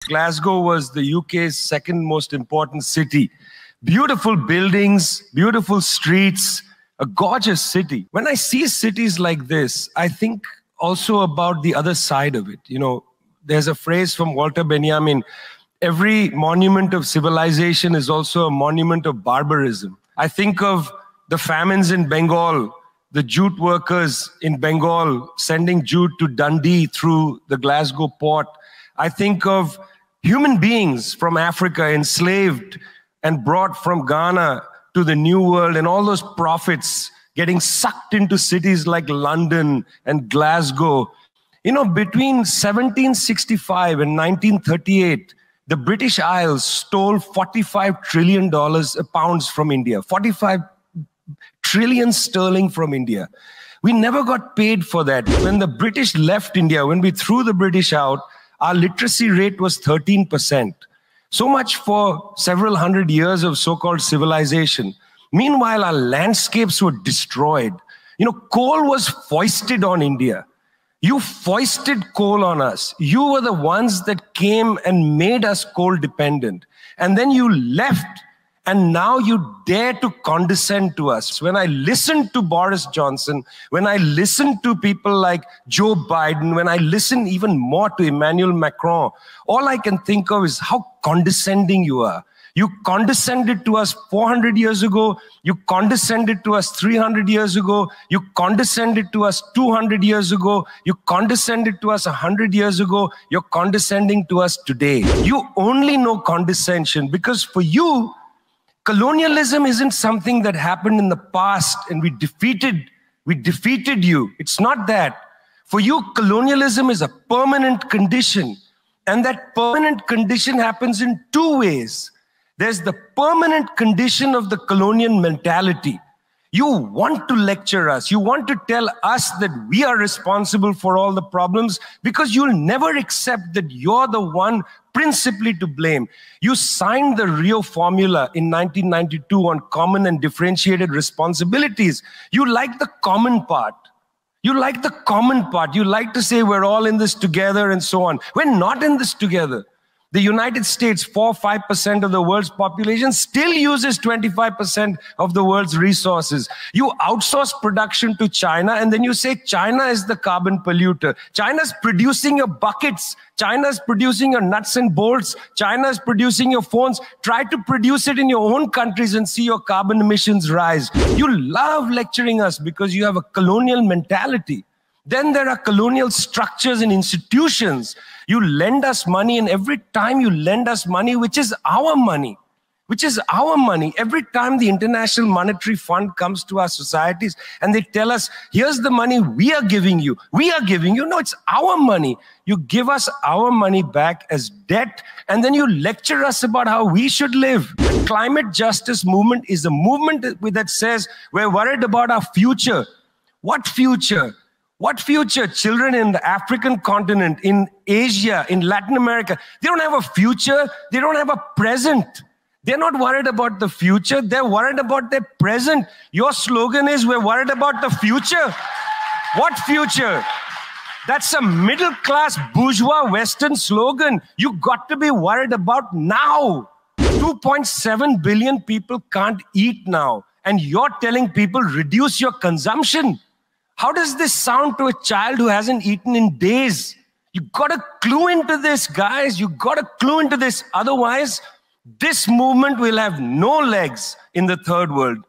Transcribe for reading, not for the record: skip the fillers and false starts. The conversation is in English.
Glasgow was the UK's second most important city. Beautiful buildings, beautiful streets, a gorgeous city. When I see cities like this, I think also about the other side of it. You know, there's a phrase from Walter Benjamin, every monument of civilization is also a monument of barbarism. I think of the famines in Bengal, the jute workers in Bengal sending jute to Dundee through the Glasgow port. I think of human beings from Africa enslaved and brought from Ghana to the New World, and all those prophets getting sucked into cities like London and Glasgow. You know, between 1765 and 1938, the British Isles stole $45 trillion pounds from India, 45 trillion sterling from India. We never got paid for that. When the British left India, when we threw the British out, our literacy rate was 13%. So much for several hundred years of so-called civilization. Meanwhile, our landscapes were destroyed. You know, coal was foisted on India. You foisted coal on us. You were the ones that came and made us coal dependent. And then you left, and now you dare to condescend to us. When I listen to Boris Johnson, when I listen to people like Joe Biden, when I listen even more to Emmanuel Macron, all I can think of is how condescending you are. You condescended to us 400 years ago. You condescended to us 300 years ago. You condescended to us 200 years ago. You condescended to us 100 years ago. You're condescending to us today. You only know condescension because for you, colonialism isn't something that happened in the past and we defeated you. It's not that. For you, colonialism is a permanent condition. And that permanent condition happens in two ways. There's the permanent condition of the colonial mentality. You want to lecture us. You want to tell us that we are responsible for all the problems because you'll never accept that you're the one principally to blame. You signed the Rio Formula in 1992 on common and differentiated responsibilities. You like the common part. You like the common part. You like to say we're all in this together and so on. We're not in this together. The United States, 4-5% of the world's population, still uses 25% of the world's resources. You outsource production to China, and then you say China is the carbon polluter. China's producing your buckets. China's producing your nuts and bolts. China's producing your phones. Try to produce it in your own countries and see your carbon emissions rise. You love lecturing us because you have a colonial mentality. Then there are colonial structures and institutions. You lend us money, and every time you lend us money, which is our money, every time the International Monetary Fund comes to our societies and they tell us, here's the money we are giving you. No, it's our money. You give us our money back as debt, and then you lecture us about how we should live. The climate justice movement is a movement that says we're worried about our future. What future? What future? Children in the African continent, in Asia, in Latin America, they don't have a future. They don't have a present. They're not worried about the future. They're worried about their present. Your slogan is, we're worried about the future. What future? That's a middle-class bourgeois Western slogan. You got to be worried about now. 2.7 billion people can't eat now. And you're telling people, reduce your consumption. How does this sound to a child who hasn't eaten in days? You got to clue into this, guys. You got to clue into this. Otherwise, this movement will have no legs in the third world.